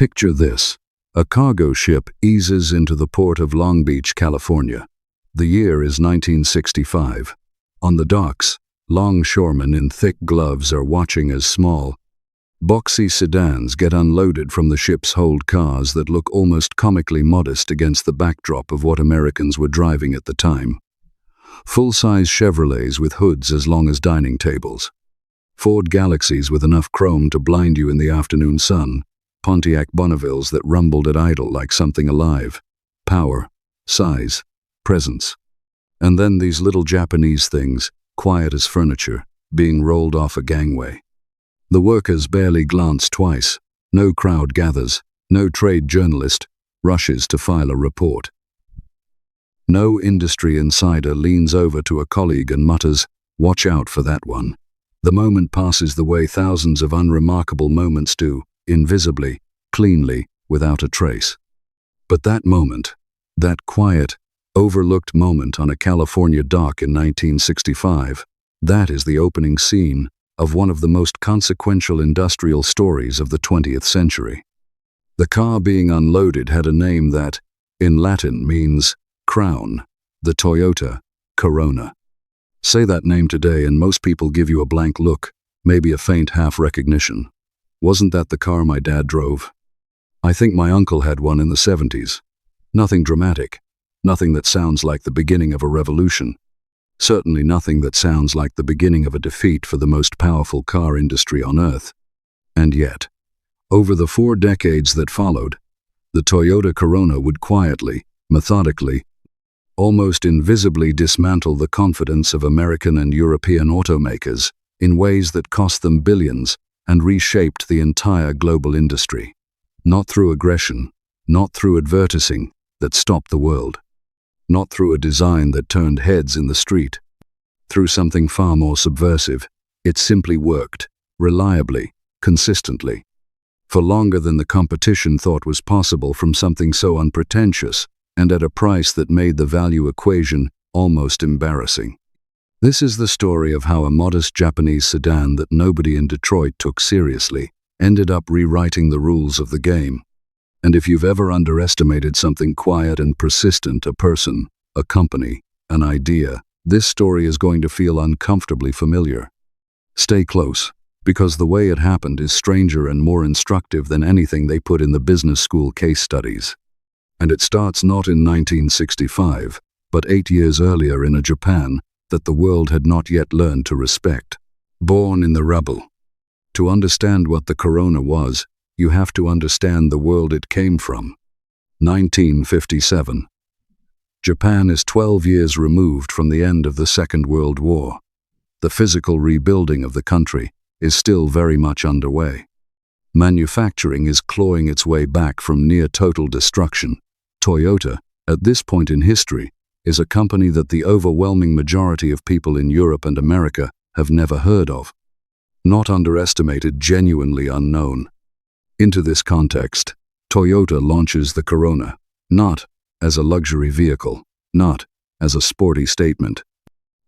Picture this. A cargo ship eases into the port of Long Beach, California. The year is 1965. On the docks, longshoremen in thick gloves are watching as small, boxy sedans get unloaded from the ship's hold cars that look almost comically modest against the backdrop of what Americans were driving at the time. Full-size Chevrolets with hoods as long as dining tables. Ford Galaxies with enough chrome to blind you in the afternoon sun. Pontiac Bonnevilles that rumbled at idle like something alive. Power, size, presence. And then these little Japanese things, quiet as furniture, being rolled off a gangway. The workers barely glance twice. No crowd gathers. No trade journalist rushes to file a report. No industry insider leans over to a colleague and mutters, "Watch out for that one." The moment passes the way thousands of unremarkable moments do, invisibly, cleanly, without a trace. But that moment, that quiet, overlooked moment on a California dock in 1965, that is the opening scene of one of the most consequential industrial stories of the 20th century. The car being unloaded had a name that, in Latin, means crown, the Toyota Corolla. Say that name today and most people give you a blank look, maybe a faint half recognition. Wasn't that the car my dad drove? I think my uncle had one in the 70s. Nothing dramatic, nothing that sounds like the beginning of a revolution. Certainly nothing that sounds like the beginning of a defeat for the most powerful car industry on earth. And yet, over the 4 decades that followed, the Toyota Corolla would quietly, methodically, almost invisibly dismantle the confidence of American and European automakers in ways that cost them billions and reshaped the entire global industry. Not through aggression, not through advertising that stopped the world, not through a design that turned heads in the street. Through something far more subversive, it simply worked, reliably, consistently, for longer than the competition thought was possible from something so unpretentious and at a price that made the value equation almost embarrassing. This is the story of how a modest Japanese sedan that nobody in Detroit took seriously ended up rewriting the rules of the game. And if you've ever underestimated something quiet and persistent, a person, a company, an idea, this story is going to feel uncomfortably familiar. Stay close, because the way it happened is stranger and more instructive than anything they put in the business school case studies. And it starts not in 1965, but 8 years earlier in a Japan that the world had not yet learned to respect. Born in the rubble. To understand what the Corolla was, you have to understand the world it came from. 1957. Japan is 12 years removed from the end of the Second World War. The physical rebuilding of the country is still very much underway. Manufacturing is clawing its way back from near total destruction. Toyota, at this point in history, is a company that the overwhelming majority of people in Europe and America have never heard of. Not underestimated, genuinely unknown. Into this context, Toyota launches the Corolla, not as a luxury vehicle, not as a sporty statement,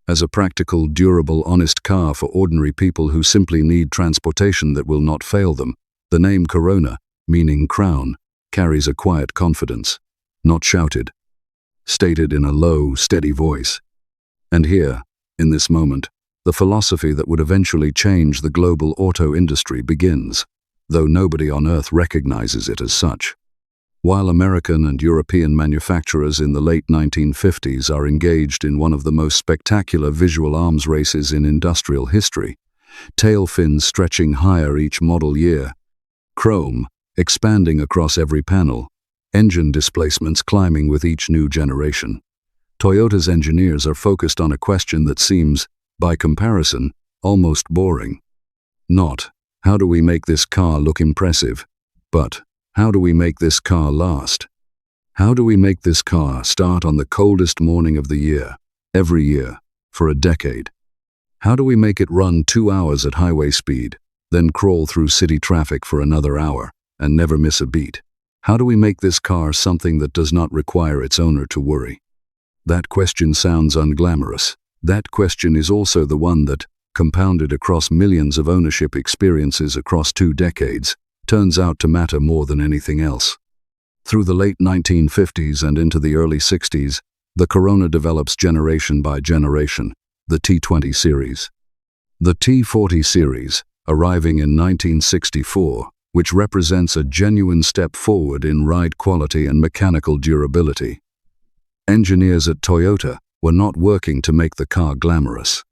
as a practical, durable, honest car for ordinary people who simply need transportation that will not fail them. The name Corolla, meaning crown, carries a quiet confidence, not shouted, stated in a low, steady voice. And here, in this moment, the philosophy that would eventually change the global auto industry begins, though nobody on earth recognizes it as such. While American and European manufacturers in the late 1950s are engaged in one of the most spectacular visual arms races in industrial history, tail fins stretching higher each model year, chrome expanding across every panel, engine displacements climbing with each new generation, Toyota's engineers are focused on a question that seems, by comparison, almost boring. Not, how do we make this car look impressive, but how do we make this car last? How do we make this car start on the coldest morning of the year, every year, for a decade? How do we make it run 2 hours at highway speed, then crawl through city traffic for another hour, and never miss a beat? How do we make this car something that does not require its owner to worry? That question sounds unglamorous. That question is also the one that, compounded across millions of ownership experiences across 2 decades, turns out to matter more than anything else. Through the late 1950s and into the early 60s, the Corona develops generation by generation, the T20 series. The T40 series, arriving in 1964, which represents a genuine step forward in ride quality and mechanical durability. Engineers at Toyota were not working to make the car glamorous.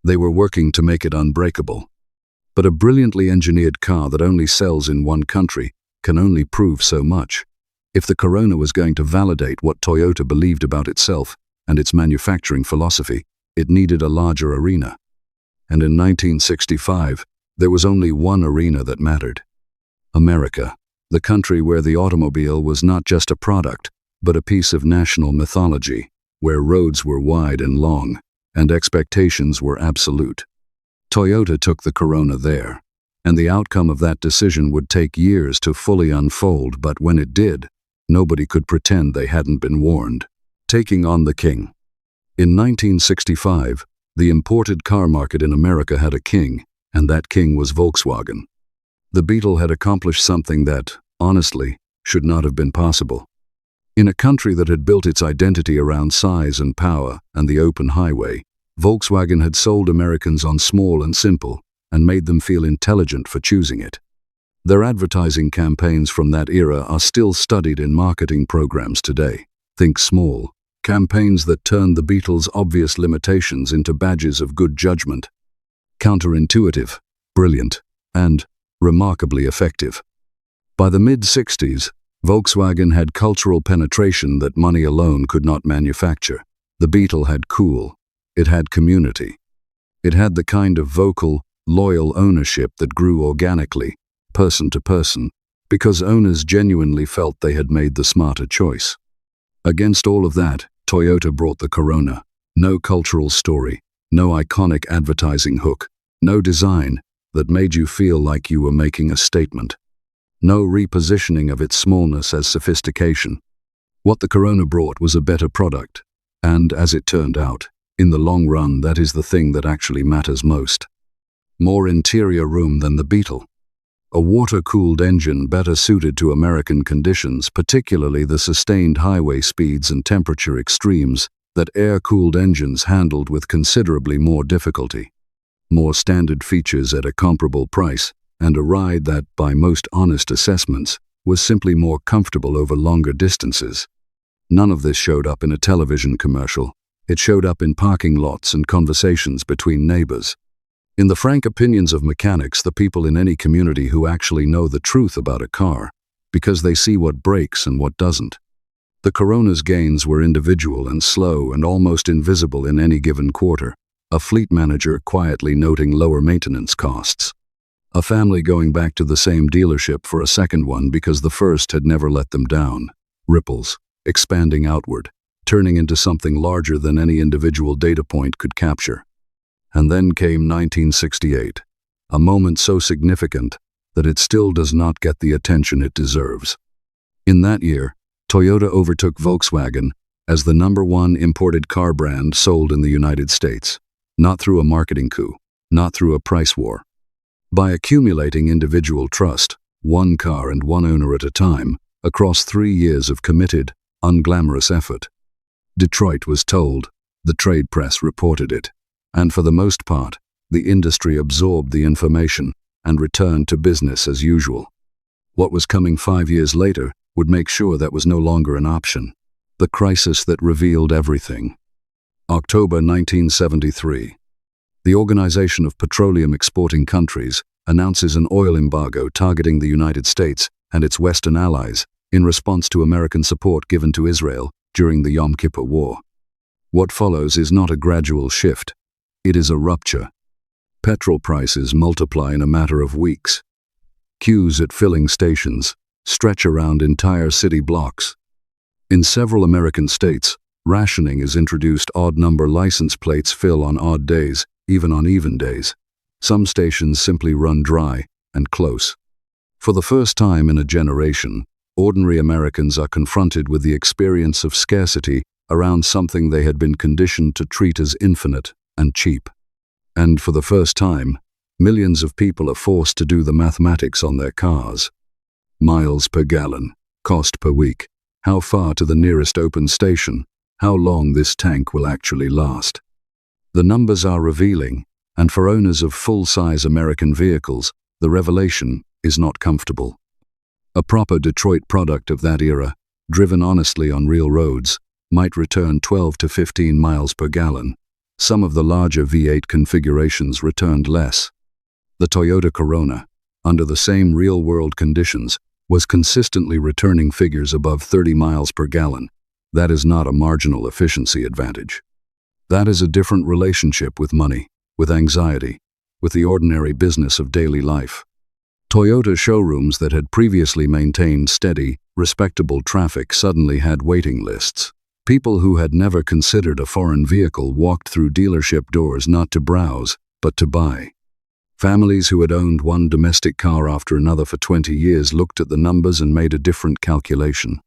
They were working to make it unbreakable. But a brilliantly engineered car that only sells in one country can only prove so much. If the Corona was going to validate what Toyota believed about itself and its manufacturing philosophy, it needed a larger arena. And in 1965, there was only one arena that mattered. America, the country where the automobile was not just a product, but a piece of national mythology, where roads were wide and long, and expectations were absolute. Toyota took the Corona there, and the outcome of that decision would take years to fully unfold, but when it did, nobody could pretend they hadn't been warned. Taking on the king. In 1965, the imported car market in America had a king, and that king was Volkswagen. The Beetle had accomplished something that, honestly, should not have been possible. In a country that had built its identity around size and power and the open highway, Volkswagen had sold Americans on small and simple and made them feel intelligent for choosing it. Their advertising campaigns from that era are still studied in marketing programs today. Think small, campaigns that turned the Beetle's obvious limitations into badges of good judgment. Counterintuitive, brilliant, and remarkably effective. By the mid-60s, Volkswagen had cultural penetration that money alone could not manufacture. The Beetle had cool. It had community. It had the kind of vocal, loyal ownership that grew organically, person to person, because owners genuinely felt they had made the smarter choice. Against all of that, Toyota brought the Corona. No cultural story, no iconic advertising hook, no design that made you feel like you were making a statement. No repositioning of its smallness as sophistication. What the Corona brought was a better product, and as it turned out, in the long run, that is the thing that actually matters most. More interior room than the Beetle. A water-cooled engine better suited to American conditions, particularly the sustained highway speeds and temperature extremes that air-cooled engines handled with considerably more difficulty. More standard features at a comparable price, and a ride that, by most honest assessments, was simply more comfortable over longer distances. None of this showed up in a television commercial. It showed up in parking lots and conversations between neighbors. In the frank opinions of mechanics, the people in any community who actually know the truth about a car, because they see what breaks and what doesn't. The Corona's gains were individual and slow and almost invisible in any given quarter. A fleet manager quietly noting lower maintenance costs. A family going back to the same dealership for a second one because the first had never let them down. Ripples, expanding outward, turning into something larger than any individual data point could capture. And then came 1968, a moment so significant that it still does not get the attention it deserves. In that year, Toyota overtook Volkswagen as the #1 imported car brand sold in the United States, not through a marketing coup, not through a price war. By accumulating individual trust, one car and one owner at a time, across 3 years of committed, unglamorous effort. Detroit was told, the trade press reported it, and for the most part, the industry absorbed the information and returned to business as usual. What was coming 5 years later would make sure that was no longer an option. The crisis that revealed everything. October 1973. The Organization of Petroleum Exporting Countries announces an oil embargo targeting the United States and its Western allies in response to American support given to Israel during the Yom Kippur War. What follows is not a gradual shift. It is a rupture. Petrol prices multiply in a matter of weeks. Queues at filling stations stretch around entire city blocks. In several American states, rationing is introduced. Odd-number license plates fill on odd days, even on even days. Some stations simply run dry and close. For the first time in a generation, ordinary Americans are confronted with the experience of scarcity around something they had been conditioned to treat as infinite and cheap. And for the first time, millions of people are forced to do the mathematics on their cars. Miles per gallon. Cost per week. How far to the nearest open station? How long this tank will actually last? The numbers are revealing, and for owners of full-size American vehicles, the revelation is not comfortable. A proper Detroit product of that era, driven honestly on real roads, might return 12 to 15 miles per gallon. Some of the larger V8 configurations returned less. The Toyota Corolla, under the same real-world conditions, was consistently returning figures above 30 miles per gallon. That is not a marginal efficiency advantage. That is a different relationship with money, with anxiety, with the ordinary business of daily life. Toyota showrooms that had previously maintained steady, respectable traffic suddenly had waiting lists. People who had never considered a foreign vehicle walked through dealership doors not to browse, but to buy. Families who had owned one domestic car after another for 20 years looked at the numbers and made a different calculation.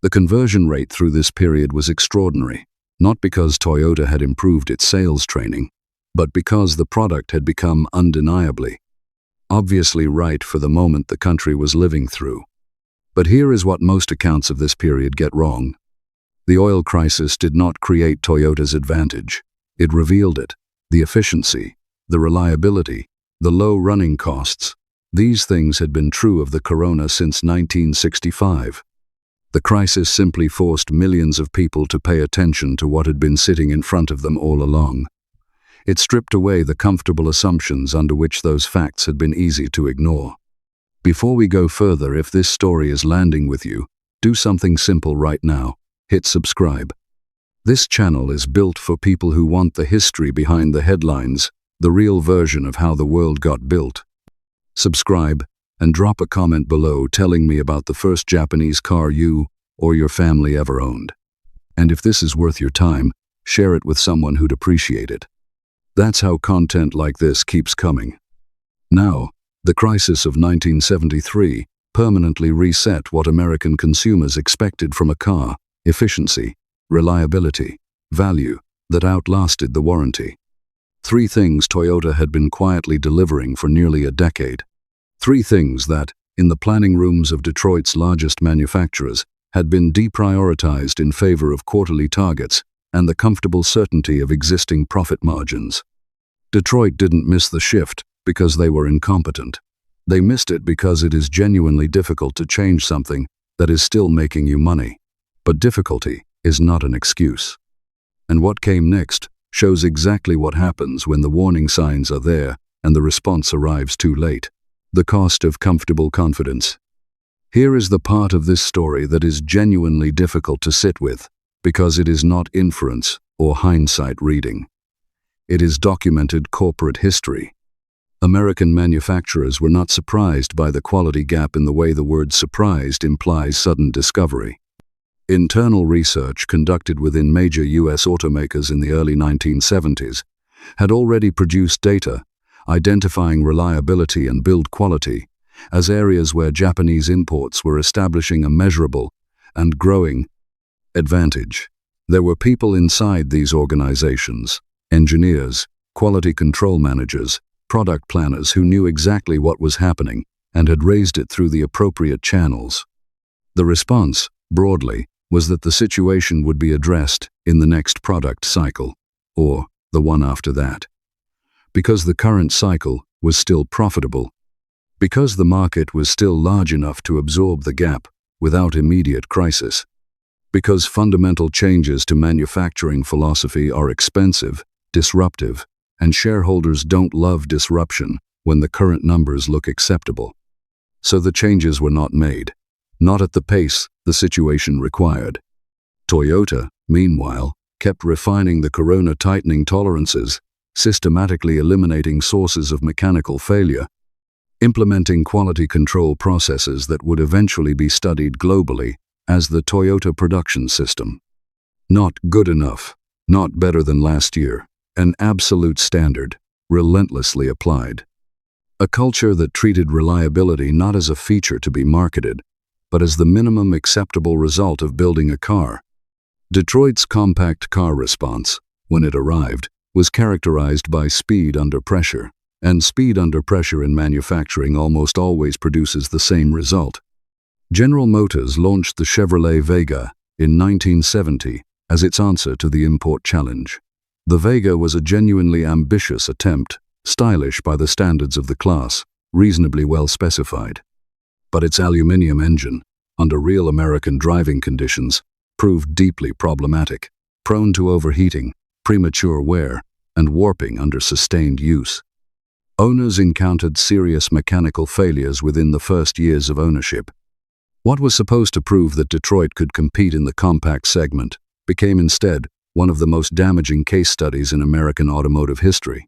The conversion rate through this period was extraordinary, not because Toyota had improved its sales training, but because the product had become undeniably, obviously right for the moment the country was living through. But here is what most accounts of this period get wrong. The oil crisis did not create Toyota's advantage. It revealed it. The efficiency, the reliability, the low running costs. These things had been true of the Corolla since 1965. The crisis simply forced millions of people to pay attention to what had been sitting in front of them all along. It stripped away the comfortable assumptions under which those facts had been easy to ignore. Before we go further, if this story is landing with you, do something simple right now. Hit subscribe. This channel is built for people who want the history behind the headlines, the real version of how the world got built. Subscribe and drop a comment below telling me about the first Japanese car you or your family ever owned. And if this is worth your time, share it with someone who'd appreciate it. That's how content like this keeps coming. Now, the crisis of 1973 permanently reset what American consumers expected from a car: efficiency, reliability, value that outlasted the warranty. Three things Toyota had been quietly delivering for nearly a decade. Three things that, in the planning rooms of Detroit's largest manufacturers, had been deprioritized in favor of quarterly targets and the comfortable certainty of existing profit margins. Detroit didn't miss the shift because they were incompetent. They missed it because it is genuinely difficult to change something that is still making you money. But difficulty is not an excuse. And what came next shows exactly what happens when the warning signs are there and the response arrives too late. The cost of comfortable confidence. Here is the part of this story that is genuinely difficult to sit with, because it is not inference or hindsight reading. It is documented corporate history. American manufacturers were not surprised by the quality gap in the way the word surprised implies sudden discovery. Internal research conducted within major U.S. automakers in the early 1970s had already produced data identifying reliability and build quality as areas where Japanese imports were establishing a measurable and growing advantage. There were people inside these organizations, engineers, quality control managers, product planners who knew exactly what was happening and had raised it through the appropriate channels. The response, broadly, was that the situation would be addressed in the next product cycle, or the one after that. Because the current cycle was still profitable. Because the market was still large enough to absorb the gap without immediate crisis. Because fundamental changes to manufacturing philosophy are expensive, disruptive, and shareholders don't love disruption when the current numbers look acceptable. So the changes were not made, not at the pace the situation required. Toyota, meanwhile, kept refining the Corolla, tightening tolerances, systematically eliminating sources of mechanical failure, implementing quality control processes that would eventually be studied globally as the Toyota production system. Not good enough, not better than last year, an absolute standard, relentlessly applied. A culture that treated reliability not as a feature to be marketed, but as the minimum acceptable result of building a car. Detroit's compact car response, when it arrived, was characterized by speed under pressure, and speed under pressure in manufacturing almost always produces the same result: General Motors launched the Chevrolet Vega in 1970 as its answer to the import challenge. The Vega was a genuinely ambitious attempt, stylish by the standards of the class, reasonably well specified. But its aluminum engine, under real American driving conditions, proved deeply problematic, prone to overheating, premature wear, and warping under sustained use. Owners encountered serious mechanical failures within the first years of ownership. What was supposed to prove that Detroit could compete in the compact segment became instead one of the most damaging case studies in American automotive history.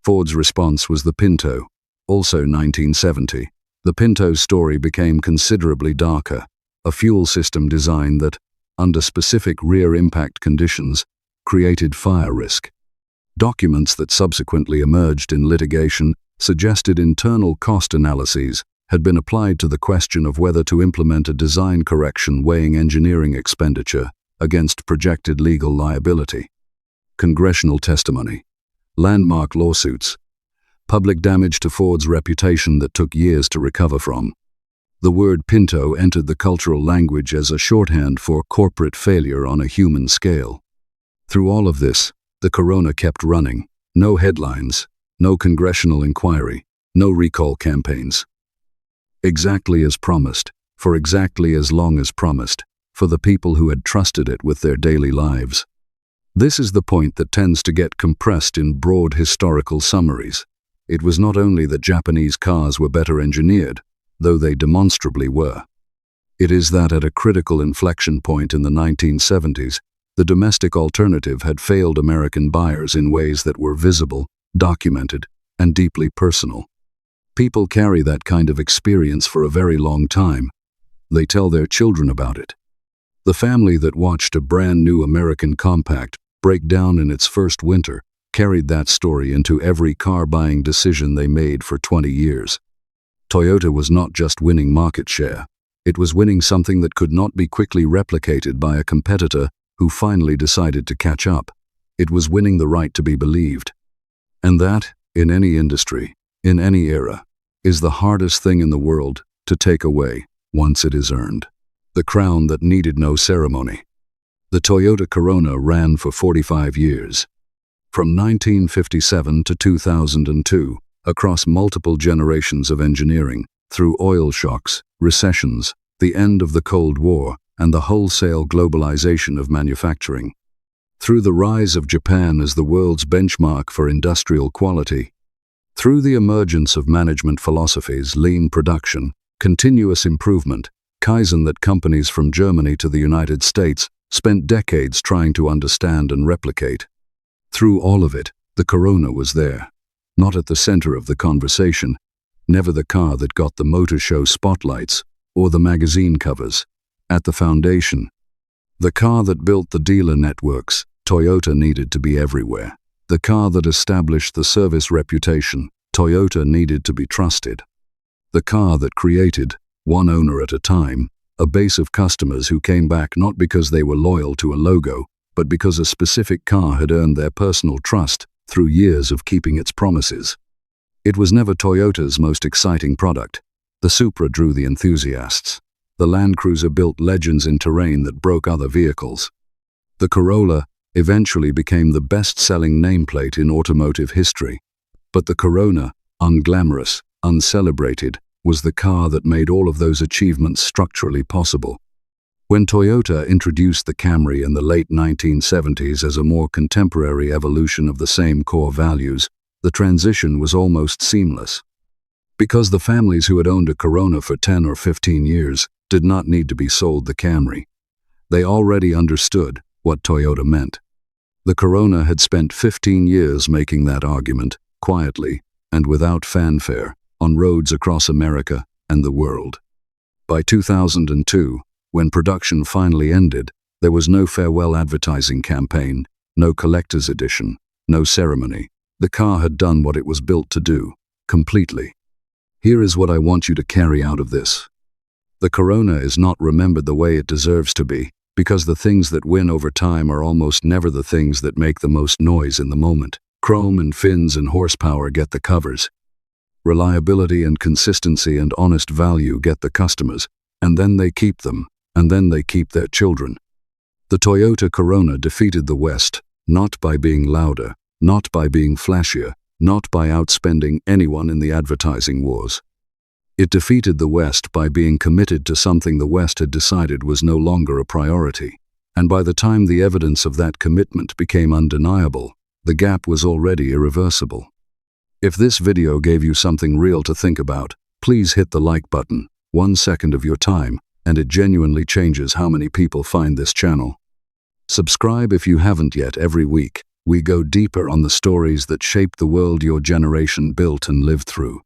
Ford's response was the Pinto, also 1970. The Pinto's story became considerably darker, a fuel system design that, under specific rear impact conditions, created fire risk. Documents that subsequently emerged in litigation suggested internal cost analyses had been applied to the question of whether to implement a design correction weighing engineering expenditure against projected legal liability. Congressional testimony, landmark lawsuits, public damage to Ford's reputation that took years to recover from. The word Pinto entered the cultural language as a shorthand for corporate failure on a human scale. Through all of this, the Corona kept running. No headlines, no congressional inquiry, no recall campaigns. Exactly as promised, for exactly as long as promised, for the people who had trusted it with their daily lives. This is the point that tends to get compressed in broad historical summaries. It was not only that Japanese cars were better engineered, though they demonstrably were. It is that at a critical inflection point in the 1970s, the domestic alternative had failed American buyers in ways that were visible, documented, and deeply personal. People carry that kind of experience for a very long time. They tell their children about it. The family that watched a brand new American compact break down in its first winter carried that story into every car-buying decision they made for 20 years. Toyota was not just winning market share. It was winning something that could not be quickly replicated by a competitor who finally decided to catch up. It was winning the right to be believed. And that, in any industry, in any era, is the hardest thing in the world to take away once it is earned. The crown that needed no ceremony. The Toyota Corolla ran for 45 years. From 1957 to 2002, across multiple generations of engineering, through oil shocks, recessions, the end of the Cold War, and the wholesale globalization of manufacturing. Through the rise of Japan as the world's benchmark for industrial quality. Through the emergence of management philosophies, lean production, continuous improvement, Kaizen that companies from Germany to the United States spent decades trying to understand and replicate. Through all of it, the Corolla was there. Not at the center of the conversation, never the car that got the motor show spotlights or the magazine covers. At the foundation, the car that built the dealer networks, Toyota needed to be everywhere. The car that established the service reputation, Toyota needed to be trusted. The car that created, one owner at a time, a base of customers who came back not because they were loyal to a logo, but because a specific car had earned their personal trust through years of keeping its promises. It was never Toyota's most exciting product. The Supra drew the enthusiasts. The Land Cruiser built legends in terrain that broke other vehicles. The Corolla eventually became the best-selling nameplate in automotive history. But the Corolla, unglamorous, uncelebrated, was the car that made all of those achievements structurally possible. When Toyota introduced the Camry in the late 1970s as a more contemporary evolution of the same core values, the transition was almost seamless. Because the families who had owned a Corolla for 10 or 15 years did not need to be sold the Camry. They already understood what Toyota meant. The Corolla had spent 15 years making that argument, quietly and without fanfare, on roads across America and the world. By 2002, when production finally ended, there was no farewell advertising campaign, no collector's edition, no ceremony. The car had done what it was built to do, completely. Here is what I want you to carry out of this. The Corolla is not remembered the way it deserves to be, because the things that win over time are almost never the things that make the most noise in the moment. Chrome and fins and horsepower get the covers. Reliability and consistency and honest value get the customers, And then they keep them, and then they keep their children. The Toyota Corolla defeated the West, not by being louder, not by being flashier, not by outspending anyone in the advertising wars. It defeated the West by being committed to something the West had decided was no longer a priority. And by the time the evidence of that commitment became undeniable, the gap was already irreversible. If this video gave you something real to think about, please hit the like button, 1 second of your time, and it genuinely changes how many people find this channel. Subscribe if you haven't yet. Every week, we go deeper on the stories that shaped the world your generation built and lived through.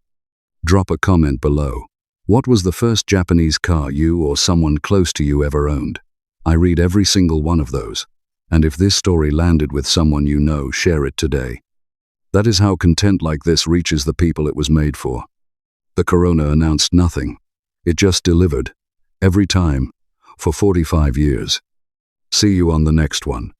Drop a comment below. What was the first Japanese car you or someone close to you ever owned? I read every single one of those. And if this story landed with someone you know, share it today. That is how content like this reaches the people it was made for. The Corolla announced nothing. It just delivered. Every time. For 45 years. See you on the next one.